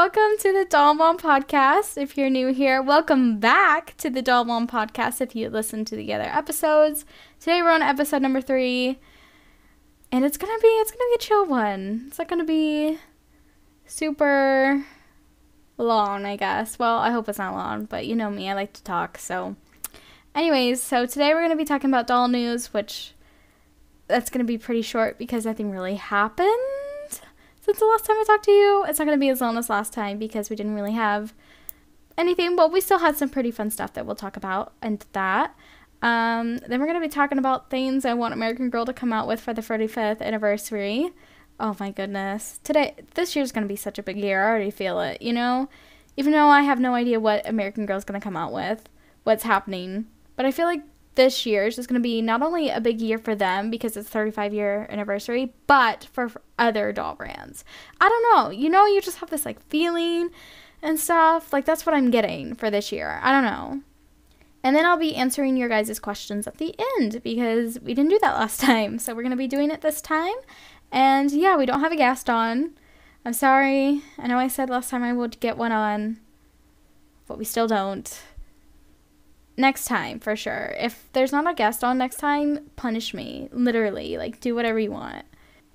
welcome to the Doll Mom Podcast. If you're new here, welcome back to the Doll Mom Podcast if you listen to the other episodes. Today we're on episode number 3, and it's gonna be a chill one. It's not gonna be super long, I guess. Well, I hope it's not long, but you know me, I like to talk. So anyways, so today we're gonna be talking about doll news, which that's gonna be pretty short because nothing really happened since the last time I talked to you. It's not going to be as long as last time because we didn't really have anything, but we still had some pretty fun stuff that we'll talk about and that. Then we're going to be talking about things I want American Girl to come out with for the 35th anniversary. Oh my goodness. This year's going to be such a big year. I already feel it, you know? Even though I have no idea what American Girl's going to come out with, what's happening. But I feel like this year is just going to be not only a big year for them because it's 35-year anniversary, but for other doll brands. I don't know. You know, you just have this like feeling and stuff. Like that's what I'm getting for this year. I don't know. And then I'll be answering your guys' questions at the end because we didn't do that last time. So we're going to be doing it this time. And yeah, we don't have a guest on. I'm sorry. I know I said last time I would get one on, but we still don't. Next time, for sure. If there's not a guest on next time, punish me. Literally. Like, do whatever you want.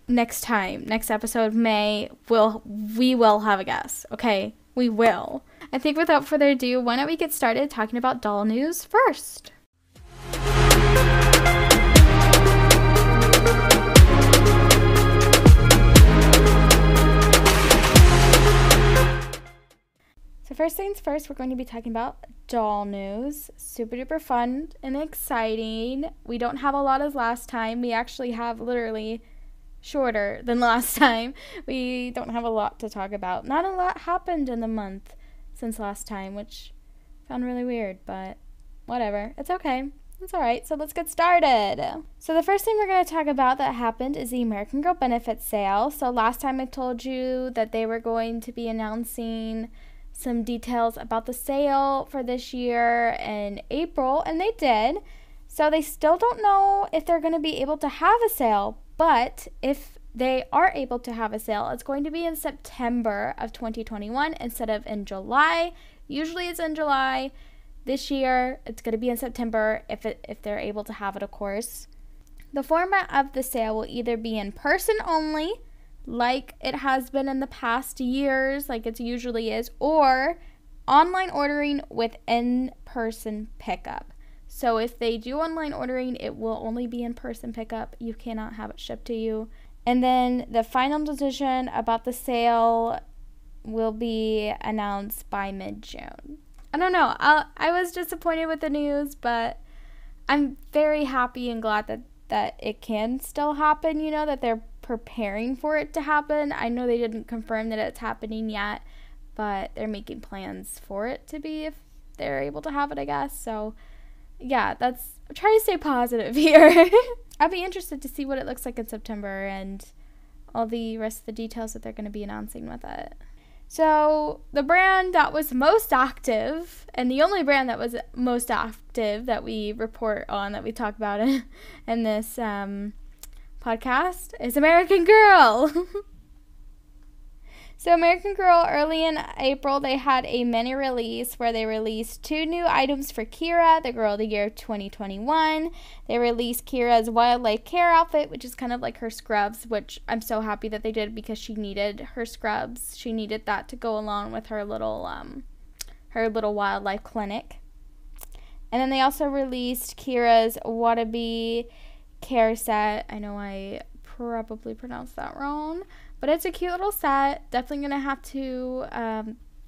Next time, next episode, we will have a guest. Okay? We will. I think without further ado, why don't we get started talking about doll news first? So first things first, we're going to be talking about doll news. Super duper fun and exciting. We don't have a lot as last time. We actually have literally shorter than last time. We don't have a lot to talk about. Not a lot happened in the month since last time, which I found really weird, but whatever. It's okay. It's alright. So let's get started. So the first thing we're going to talk about that happened is the American Girl benefit sale. So last time I told you that they were going to be announcing some details about the sale for this year in April, and they did. So they still don't know if they're going to be able to have a sale, but if they are able to have a sale, it's going to be in September of 2021 instead of in July. Usually it's in July. This year it's going to be in September if they're able to have it, of course. The format of the sale will either be in person only, like it has been in the past years, like it usually is, or online ordering with in-person pickup. So if they do online ordering, it will only be in-person pickup. You cannot have it shipped to you. And then the final decision about the sale will be announced by mid-June. I don't know. I was disappointed with the news, but I'm very happy and glad that it can still happen, you know, that they're preparing for it to happen. I know they didn't confirm that it's happening yet, but they're making plans for it to be if they're able to have it, I guess. So yeah, I'm trying to stay positive here. I'll be interested to see what it looks like in September and all the rest of the details that they're going to be announcing with it. So the brand that was most active, and the only brand that was most active that we report on, that we talk about in this podcast, is American Girl. So American Girl, early in April, they had a mini release where they released 2 new items for Kira, the Girl of the Year 2021. They released Kira's wildlife care outfit, which is kind of like her scrubs, which I'm so happy that they did because she needed her scrubs. She needed that to go along with her little wildlife clinic. And then they also released Kira's wannabe care set. I know I probably pronounced that wrong, but it's a cute little set. Definitely gonna have to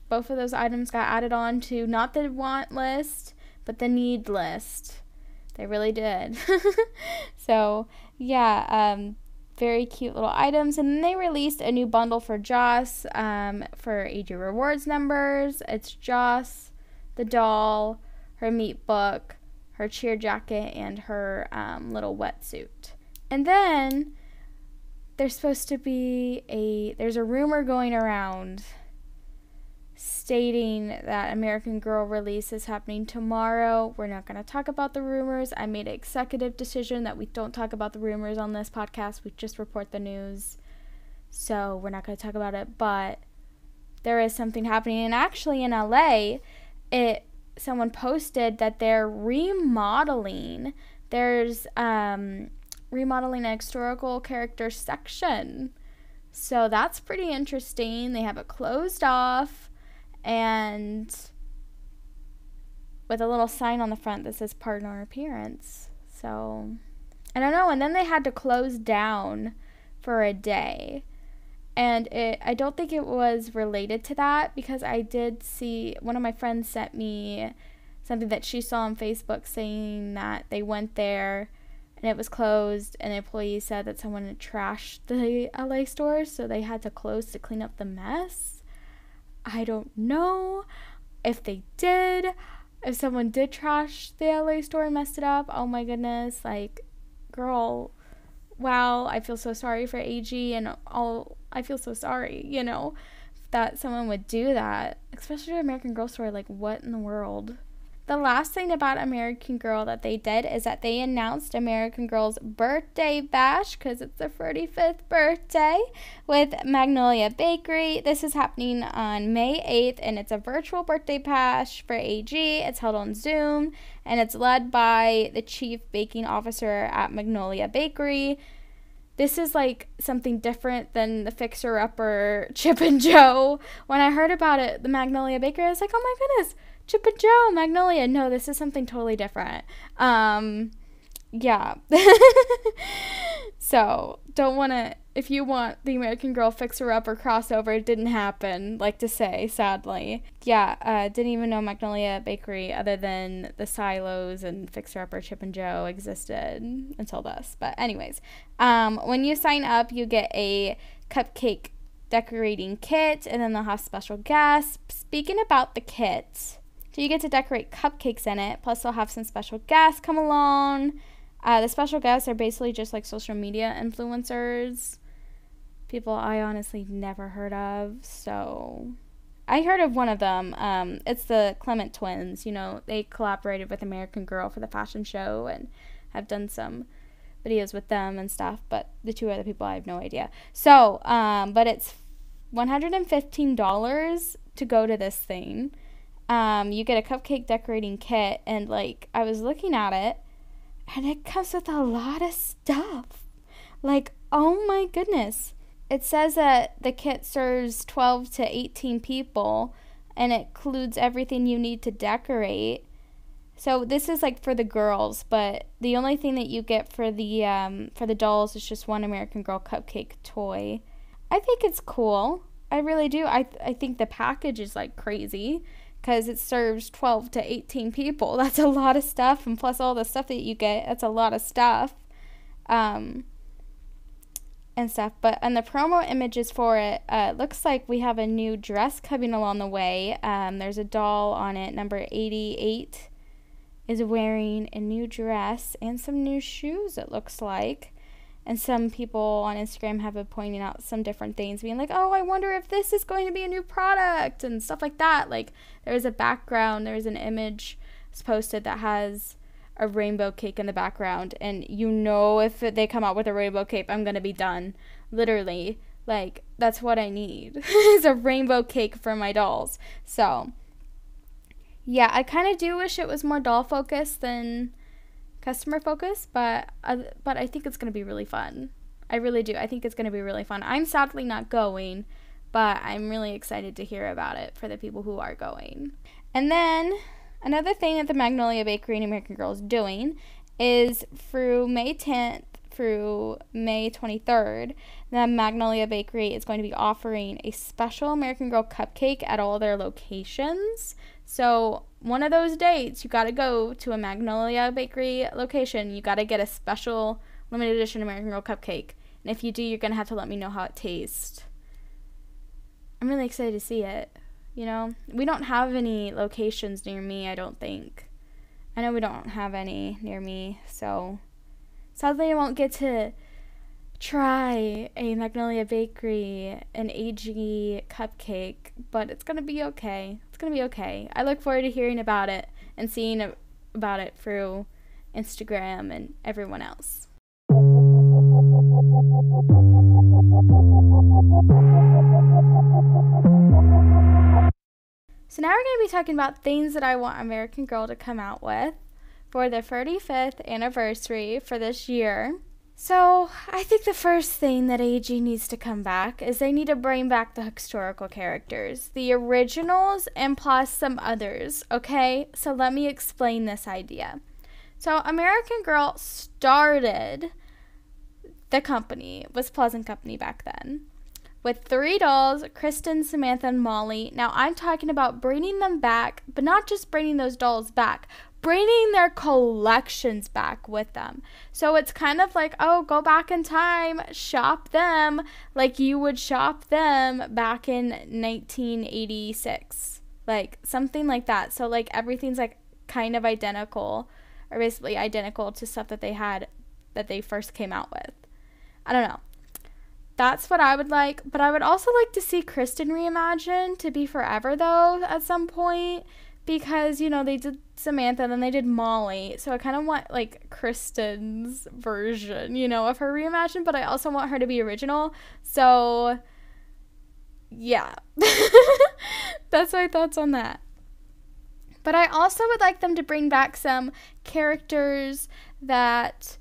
both of those items got added on to not the want list but the need list. They really did. So yeah, very cute little items. And then they released a new bundle for Joss for AG Rewards members. It's Joss, the doll, her meat book, her cheer jacket, and her little wetsuit. And then there's a rumor going around stating that American Girl release is happening tomorrow. We're not going to talk about the rumors. I made an executive decision that we don't talk about the rumors on this podcast. We just report the news. So we're not going to talk about it, but there is something happening. And actually in LA, someone posted that they're remodeling. There's remodeling an historical character section. So that's pretty interesting. They have it closed off and with a little sign on the front that says partner appearance. So I don't know. And then they had to close down for a day. And I don't think it was related to that, because I did see one of my friends sent me something that she saw on Facebook saying that they went there and it was closed, and the employee said that someone had trashed the LA store, so they had to close to clean up the mess. I don't know if they did. If someone did trash the LA store and messed it up, oh my goodness, like, girl, wow, I feel so sorry for AG and all. I feel so sorry, you know, that someone would do that, especially to American Girl store. Like, what in the world? The last thing about American Girl that they did is that they announced American Girl's birthday bash, because it's their 45th birthday, with Magnolia Bakery. This is happening on May 8th, and it's a virtual birthday bash for AG. It's held on Zoom, and it's led by the chief baking officer at Magnolia Bakery. This is like something different than the fixer-upper Chip and Jo. When I heard about it, the Magnolia Bakery, I was like, oh my goodness, Chip and Jo, Magnolia. No, this is something totally different. Yeah. So, don't want to, if you want the American Girl fixer-upper crossover, it didn't happen, like to say, sadly. Yeah, didn't even know Magnolia Bakery, other than the silos and fixer-upper Chip and Jo, existed until this. But anyways, when you sign up, you get a cupcake decorating kit, and then they'll have special guests. Speaking about the kit, so you get to decorate cupcakes in it, plus they'll have some special guests come along. The special guests are basically just like social media influencers, people I honestly never heard of. So I heard of one of them. It's the Clement twins. You know, they collaborated with American Girl for the fashion show and have done some videos with them and stuff. But the two other people, I have no idea. So, but it's $115 to go to this thing. You get a cupcake decorating kit, and like, I was looking at it, and it comes with a lot of stuff. Like, oh my goodness. It says that the kit serves 12 to 18 people, and it includes everything you need to decorate. So this is like for the girls, but the only thing that you get for the dolls is just one American Girl cupcake toy. I think it's cool. I really do. I think the package is like crazy, because it serves 12 to 18 people. That's a lot of stuff, and plus all the stuff that you get, that's a lot of stuff. And stuff. But on the promo images for it, looks like we have a new dress coming along the way. There's a doll on it, number 88, is wearing a new dress and some new shoes, it looks like. And some people on Instagram have been pointing out some different things, being like, oh, I wonder if this is going to be a new product and stuff like that. Like, there's a background, there's an image posted that has a rainbow cake in the background. And you know, if they come out with a rainbow cake, I'm going to be done. Literally. Like, that's what I need. Is a rainbow cake for my dolls. So, yeah, I kind of do wish it was more doll focused than customer focused, but I think it's going to be really fun. I really do. I think it's going to be really fun. I'm sadly not going, but I'm really excited to hear about it for the people who are going. And then another thing that the Magnolia Bakery and American Girl is doing is through May 10th through May 23rd, the Magnolia Bakery is going to be offering a special American Girl cupcake at all their locations. So one of those dates, you got to go to a Magnolia Bakery location. You got to get a special limited edition American Girl cupcake. And if you do, you're going to have to let me know how it tastes. I'm really excited to see it. You know, we don't have any locations near me, I don't think. I know we don't have any near me, so sadly I won't get to try a Magnolia Bakery, an AG cupcake, but it's going to be okay. It's going to be okay. I look forward to hearing about it and seeing about it through Instagram and everyone else. So now we're going to be talking about things that I want American Girl to come out with for the 35th anniversary for this year. So I think the first thing that AG needs to come back is they need to bring back the historical characters, the originals, and plus some others, okay? So let me explain this idea. So American Girl started the company, was Pleasant Company back then, with 3 dolls, Kristen, Samantha, and Molly. Now I'm talking about bringing them back, but not just bringing those dolls back, bringing their collections back with them. So it's kind of like, oh, go back in time, shop them like you would shop them back in 1986. Like something like that. So like everything's like kind of identical, or basically identical to stuff that they had that they first came out with. I don't know. That's what I would like. But I would also like to see Kristen reimagined to be forever, though, at some point. Because, you know, they did Samantha and then they did Molly. So I kind of want, like, Kristen's version, you know, of her reimagined. But I also want her to be original. So, yeah. That's my thoughts on that. But I also would like them to bring back some characters that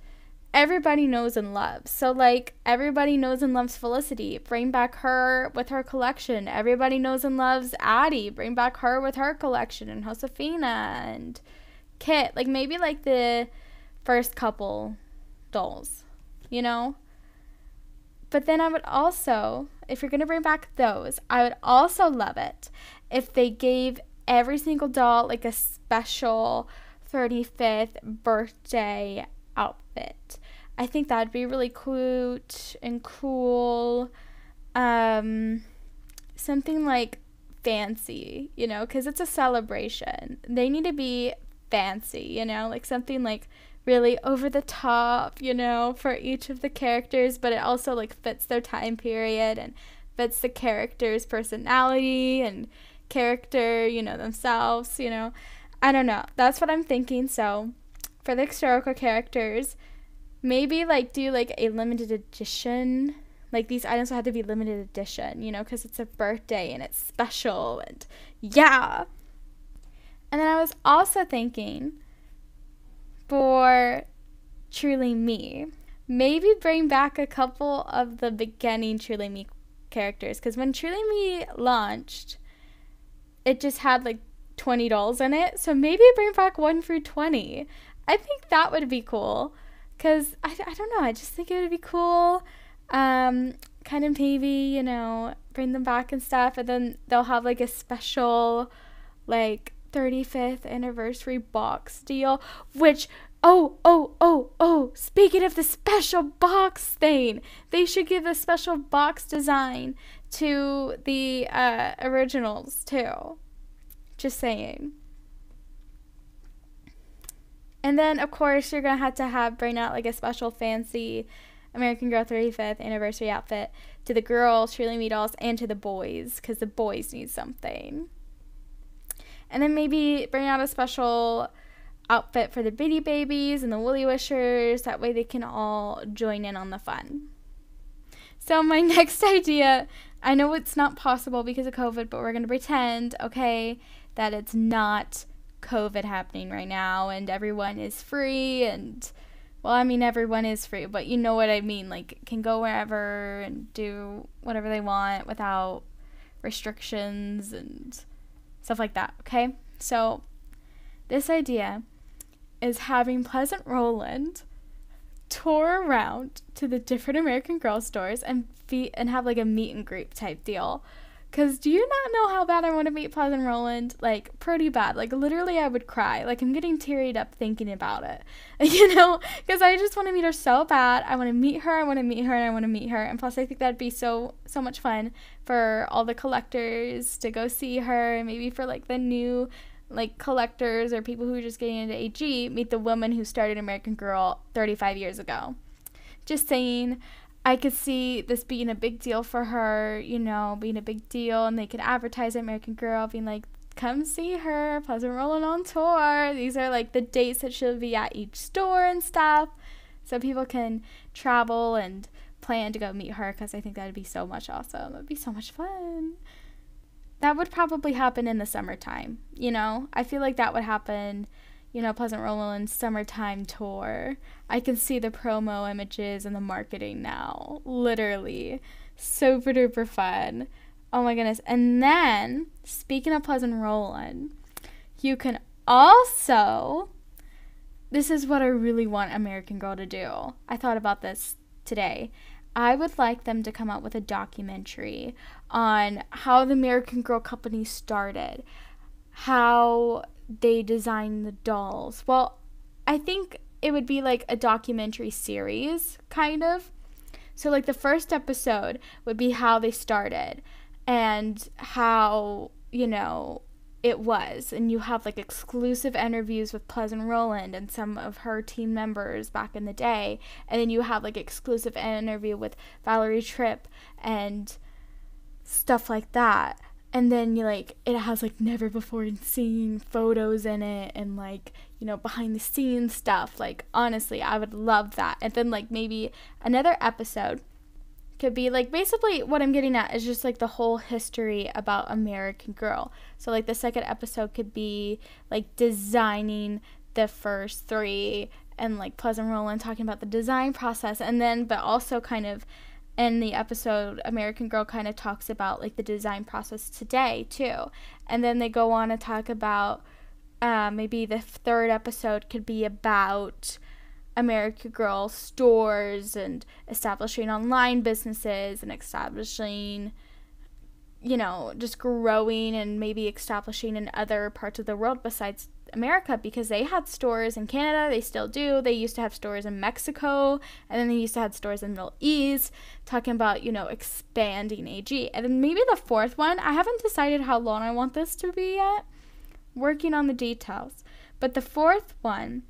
everybody knows and loves. So, like, everybody knows and loves Felicity. Bring back her with her collection. Everybody knows and loves Addie. Bring back her with her collection. And Josefina and Kit. Like, maybe, like, the first couple dolls, you know? But then I would also, if you're going to bring back those, I would also love it if they gave every single doll, like, a special 35th birthday outfit. I think that'd be really cute and cool. Something like fancy, you know, because it's a celebration. They need to be fancy, you know, like something like really over the top, you know, for each of the characters, but it also like fits their time period and fits the character's personality and character, you know, themselves, you know. I don't know. That's what I'm thinking. So for the historical characters, maybe, like, do, like, a limited edition. Like, these items will have to be limited edition, you know, because it's a birthday and it's special and, yeah. And then I was also thinking for Truly Me, maybe bring back a couple of the beginning Truly Me characters. Because when Truly Me launched, it just had, like, 20 dolls in it. So maybe bring back 1 through 20. I think that would be cool. Because, I don't know, I just think it would be cool, kind of maybe, you know, bring them back and stuff, and then they'll have, like, a special, like, 35th anniversary box deal, which, speaking of the special box thing, they should give a special box design to the, originals, too. Just saying. And then, of course, you're going to have bring out, like, a special fancy American Girl 35th anniversary outfit to the girls, Truly Me dolls, and to the boys, because the boys need something. And then maybe bring out a special outfit for the Bitty Babies and the Woolly Wishers. That way they can all join in on the fun. So my next idea, I know it's not possible because of COVID, but we're going to pretend, okay, that it's not COVID happening right now and everyone is free and, well, I mean, everyone is free, but you know what I mean, like, can go wherever and do whatever they want without restrictions and stuff like that, okay? So this idea is having Pleasant Rowland tour around to the different American Girl stores and have, like, a meet and greet type deal. Because do you not know how bad I want to meet Pleasant Rowland? Like, pretty bad. Like, literally, I would cry. Like, I'm getting tearied up thinking about it. You know? Because I just want to meet her so bad. I want to meet her, and I want to meet her. And plus, I think that'd be so much fun for all the collectors to go see her. And maybe for, like, the new, like, collectors or people who are just getting into AG, meet the woman who started American Girl 35 years ago. Just saying. I could see this being a big deal for her, you know, being a big deal, and they could advertise American Girl, being like, come see her, Pleasant Rowland on tour. These are, like, the dates that she'll be at each store and stuff, so people can travel and plan to go meet her, because I think that would be so much awesome. It would be so much fun. that would probably happen in the summertime, you know? I feel like that would happen, you know, Pleasant Roland's summertime tour. I can see the promo images and the marketing now. Literally. Super duper fun. Oh my goodness. And then, speaking of Pleasant Roland, you can also, this is what I really want American Girl to do. I thought about this today. I would like them to come out with a documentary on how the American Girl company started, how they designed the dolls. Well, I think it would be like a documentary series, kind of. So, like, the first episode would be how they started and how, you know, it was. And you have, like, exclusive interviews with Pleasant Roland and some of her team members back in the day. And then you have, like, exclusive interview with Valerie Tripp and stuff like that. And then you, like, it has, like, never before seen photos in it and, like, you know, behind the scenes stuff. Like, honestly, I would love that. And then, like, maybe another episode could be, like, basically what I'm getting at is just, like, the whole history about American Girl. So, like, the second episode could be, like, designing the first three and, like, Pleasant Roland talking about the design process. And then, but also kind of in the episode, American Girl kind of talks about, like, the design process today, too. And then they go on to talk about, maybe the third episode could be about American Girl stores and establishing online businesses and establishing, you know, just growing and maybe establishing in other parts of the world besides America, because they had stores in Canada. They still do. They used to have stores in Mexico, and then they used to have stores in the Middle East, talking about, you know, expanding AG. And then maybe the fourth one, I haven't decided how long I want this to be yet, working on the details, but the fourth one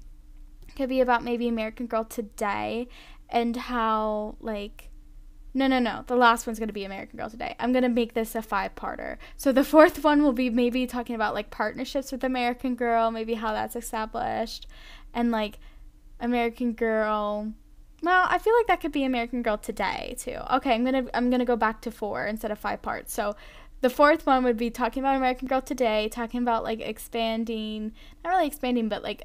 could be about maybe American Girl today and how, like, no, the last one's going to be American Girl today. I'm going to make this a 5-parter. So the fourth one will be maybe talking about, like, partnerships with American Girl, maybe how that's established, and, like, American Girl. Well, I feel like that could be American Girl today too. Okay, I'm gonna go back to 4 instead of 5 parts. So the fourth one would be talking about American Girl today, talking about, like, expanding, not really expanding, but, like,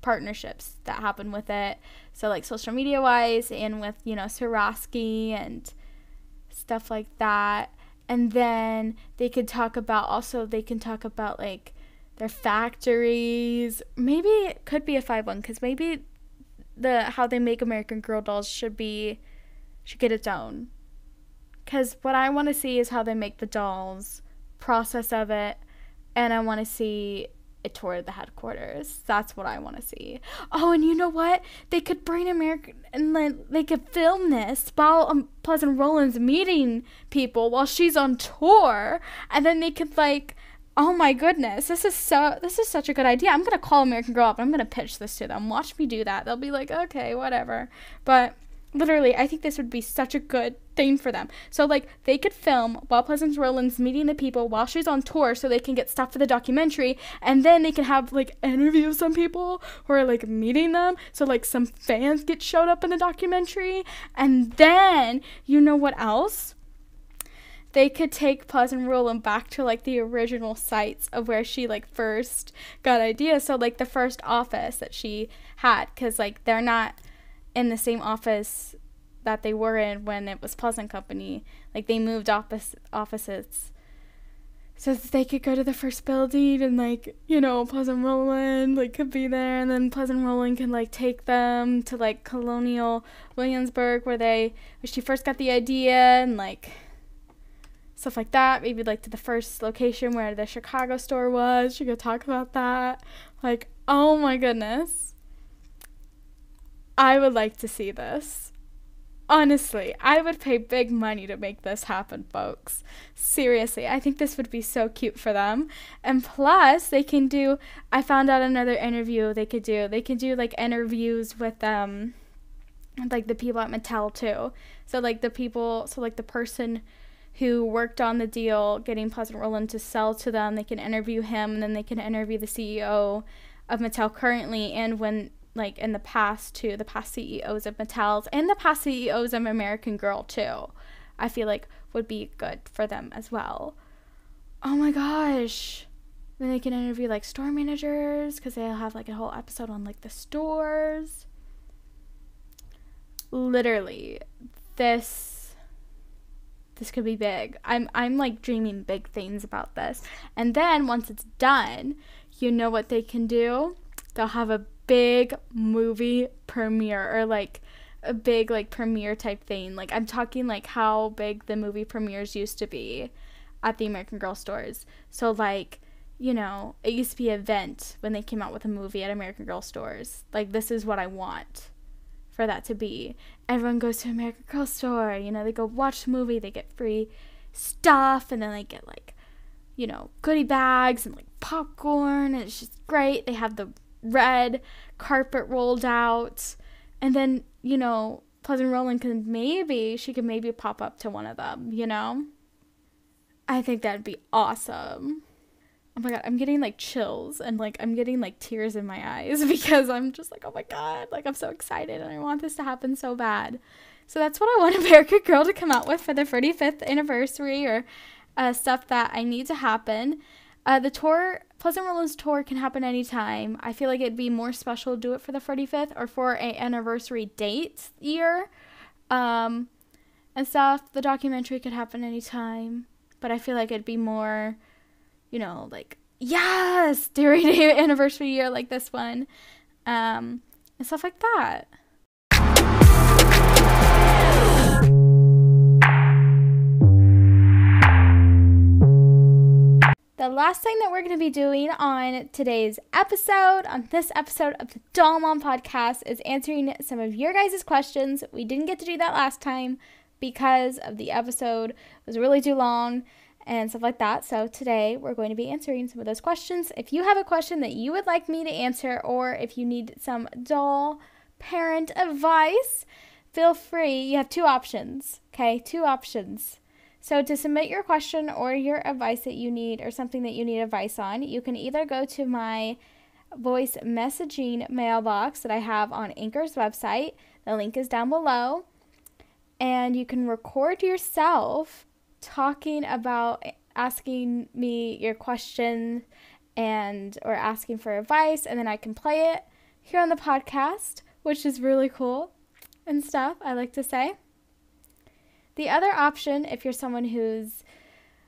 partnerships that happen with it. So, like, social media wise and with, you know, Swarovski and stuff like that. And then they can talk about, like, their factories. Maybe it could be a 5-1, because maybe how they make American Girl dolls should get its own. Because what I want to see is how they make the dolls, process of it, and I want to see it toward the headquarters. That's what I want to see. Oh, and you know what? They could bring American, and they could film this while Pleasant Roland's meeting people while she's on tour, and then they could, like, oh my goodness, this is such a good idea. I'm gonna call American Girl up and I'm gonna pitch this to them. Watch me do that. They'll be like, okay, whatever. But literally, I think this would be such a good thing for them. So, like, they could film while Pleasant Roland's meeting the people while she's on tour, so they can get stuff for the documentary, and then they can have, like, interview some people who are, like, meeting them, so, like, some fans showed up in the documentary. And then, you know what else? They could take Pleasant Roland back to, like, the original sites of where she, like, first got ideas. So, like, the first office that she had, because, like, they're not in the same office that they were in when it was Pleasant Company. Like, they moved offices so that they could go to the first building, and, like, you know, Pleasant Roland, like, could be there, and then Pleasant Roland can, like, take them to, like, Colonial Williamsburg where she first got the idea, and, like, stuff like that. Maybe, like, to the first location where the Chicago store was. She could talk about that. Like, oh my goodness. I would like to see this. Honestly, I would pay big money to make this happen, folks. Seriously, I think this would be so cute for them. And plus, they can do, I found out another interview they could do. They can do, like, interviews with, like, the people at Mattel, too. So, like, the person who worked on the deal, getting Pleasant Roland to sell to them, they can interview him, and then they can interview the CEO of Mattel currently, and when, like, in the past, too, the past CEOs of Mattel's, and the past CEOs of American Girl, too, I feel like would be good for them as well. Oh my gosh. Then they can interview like store managers because they'll have like a whole episode on like the stores. Literally, this could be big. I'm like dreaming big things about this. And then once it's done, you know what they can do? They'll have a big movie premiere, or like a big like premiere type thing. Like I'm talking like how big the movie premieres used to be at the American Girl stores. So like, you know, it used to be an event when they came out with a movie at American Girl stores. Like, this is what I want for that to be. Everyone goes to American Girl store, you know, they go watch the movie, they get free stuff, and then they get like, you know, goodie bags and like popcorn, and it's just great. They have the red carpet rolled out, and then, you know, Pleasant Rowland could maybe pop up to one of them, you know? I think that'd be awesome. Oh my god, I'm getting like chills and like I'm getting like tears in my eyes because I'm just like, oh my god, like I'm so excited and I want this to happen so bad. So that's what I want American Girl to come out with for the 35th anniversary, or stuff that I need to happen. The tour, Pleasant Rowland's tour, can happen anytime. I feel like it'd be more special to do it for the 45th or for an anniversary date year, and stuff. The documentary could happen anytime, but I feel like it'd be more, you know, like, yes, during an anniversary year like this one, and stuff like that. The last thing that we're going to be doing on today's episode, on this episode of the Doll Mom Podcast, is answering some of your guys' questions. We didn't get to do that last time because of the episode was really too long and stuff like that. So today we're going to be answering some of those questions. If you have a question that you would like me to answer, or if you need some doll parent advice, feel free. You have two options, okay? Two options. So to submit your question or your advice that you need, or something that you need advice on, you can either go to my voice messaging mailbox that I have on Anchor's website. The link is down below. And you can record yourself talking about asking me your question or asking for advice, and then I can play it here on the podcast, which is really cool and stuff, I like to say. The other option, if you're someone who's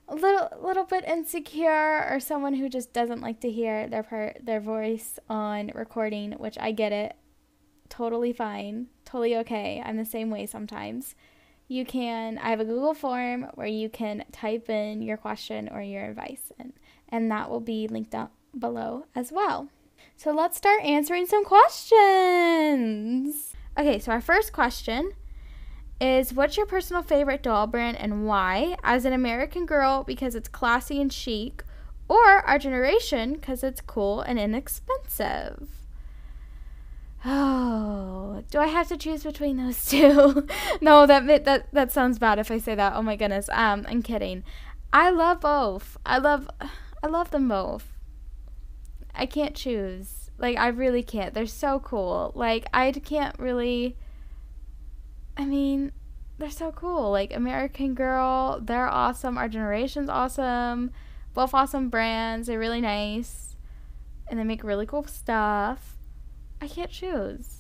a little bit insecure, or someone who just doesn't like to hear their voice on recording, which I get it, totally fine, totally okay. I'm the same way sometimes. I have a Google form where you can type in your question or your advice, and that will be linked up below as well. So let's start answering some questions. Okay, so our first question is, what's your personal favorite doll brand and why? As an American Girl, because it's classy and chic, or Our Generation, because it's cool and inexpensive? Oh, do I have to choose between those two? No, that sounds bad if I say that. Oh my goodness. I'm kidding. I love both. I love them both. I can't choose. Like, I really can't. They're so cool. Like, I can't really, I mean, they're so cool. Like, American Girl, they're awesome. Our Generation's awesome. Both awesome brands. They're really nice. And they make really cool stuff. I can't choose.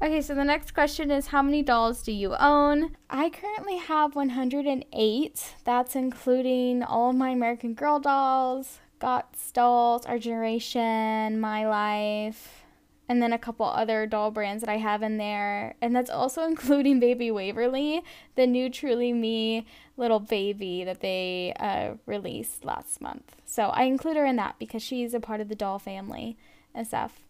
Okay, so the next question is, how many dolls do you own? I currently have 108. That's including all of my American Girl dolls, GOTS dolls, Our Generation, My Life, and then a couple other doll brands that I have in there. And that's also including Baby Waverly, the new Truly Me little baby that they released last month. So I include her in that because she's a part of the doll family and stuff.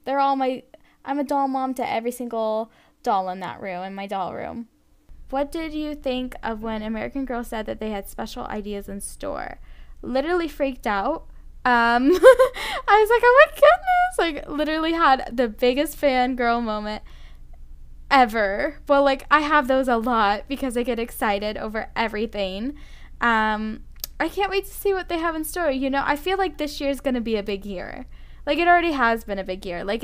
I'm a doll mom to every single doll in that room, in my doll room. What did you think of when American Girl said that they had special ideas in store? Literally freaked out. I was like, oh my goodness. Like, literally had the biggest fangirl moment ever. Well, like, I have those a lot because I get excited over everything. I can't wait to see what they have in store. You know, I feel like this year's going to be a big year. Like, it already has been a big year. Like,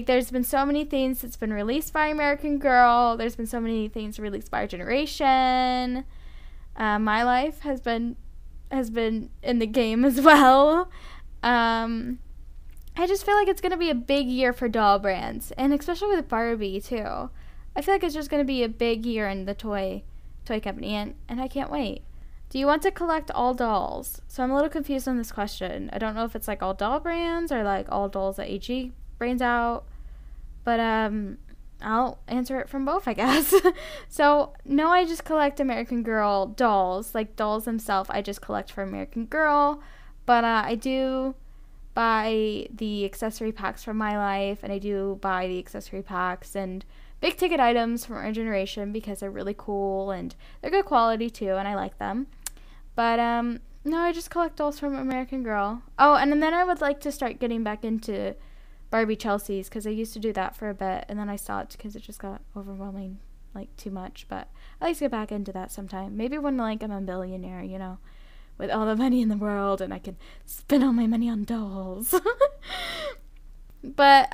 there's been so many things that's been released by American Girl. There's been so many things released by Our Generation. My Life has been has been in the game as well. I just feel like it's going to be a big year for doll brands, and especially with Barbie too. I feel like it's just going to be a big year in the toy company, and I can't wait. Do you want to collect all dolls? So I'm a little confused on this question. I don't know if it's like all doll brands or like all dolls that AG brands out, but I'll answer it from both, I guess. So no, I just collect American Girl dolls, like dolls themselves. I just collect for American Girl, but I do buy the accessory packs from My Life, and I do buy the accessory packs and big ticket items from our generation because they're really cool and they're good quality too, and I like them. But no, I just collect dolls from American Girl. Oh, and then I would like to start getting back into Barbie Chelsea's because I used to do that for a bit, and then I stopped because it just got overwhelming, like too much. But I like to get back into that sometime. Maybe when like I'm a billionaire, you know, with all the money in the world, and I can spend all my money on dolls. But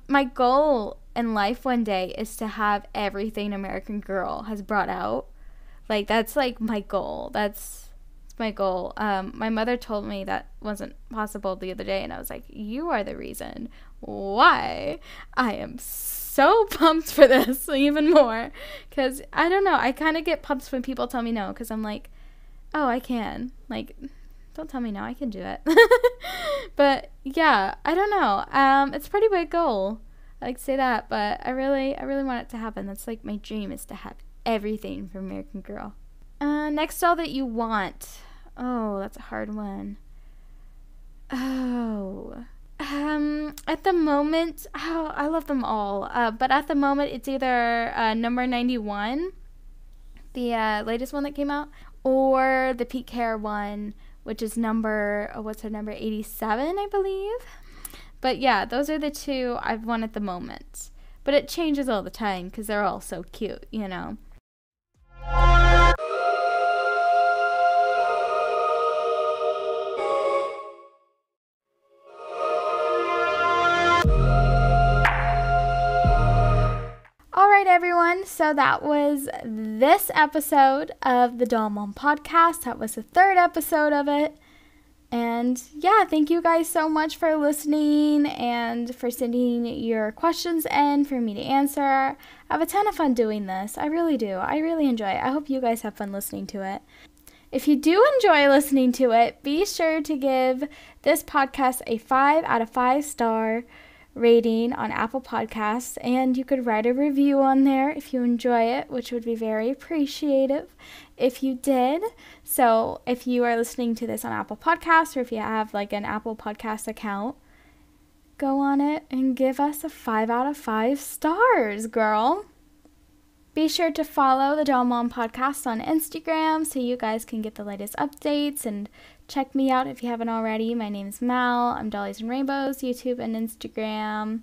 my goal in life one day is to have everything American Girl has brought out. Like, that's like my goal. That's my goal. My mother told me that wasn't possible the other day, and I was like, you are the reason why I am so pumped for this even more. Because I don't know, I kind of get pumped when people tell me no, because I'm like, oh, I can. Like, don't tell me no, I can do it. But yeah, I don't know. It's a pretty big goal. I like to say that, but I really want it to happen. That's like my dream, is to have everything from American Girl. Next doll that you want. Oh, that's a hard one. Oh. At the moment, I love them all. But at the moment, it's either number 91, the latest one that came out, or the pink hair one, which is number 87, I believe. But yeah, those are the two I've won at the moment. But it changes all the time because they're all so cute, you know. Alright everyone, so that was this episode of the Doll Mom Podcast. That was the third episode of it. And yeah, thank you guys so much for listening and for sending your questions in for me to answer. I have a ton of fun doing this. I really do. I really enjoy it. I hope you guys have fun listening to it. If you do enjoy listening to it, be sure to give this podcast a 5 out of 5 star rating on Apple Podcasts, and you could write a review on there if you enjoy it, which would be very appreciative if you did. So if you are listening to this on Apple Podcasts, or if you have like an Apple Podcast account, go on it and give us a 5 out of 5 stars, girl. Be sure to follow the Doll Mom Podcast on Instagram so you guys can get the latest updates, and check me out if you haven't already. My name is Mal. I'm Dollies and Rainbows, YouTube and Instagram.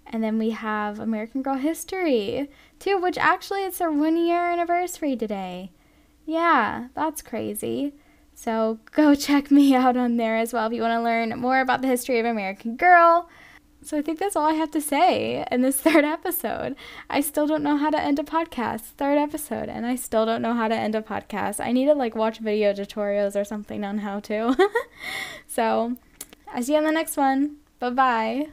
And then we have American Girl History, too, which actually it's our 1-year anniversary today. Yeah, that's crazy. So go check me out on there as well if you want to learn more about the history of American Girl. So I think that's all I have to say in this third episode. I still don't know how to end a podcast. Third episode, and I still don't know how to end a podcast. I need to like watch video tutorials or something on how to. So, I'll see you on the next one. Bye-bye.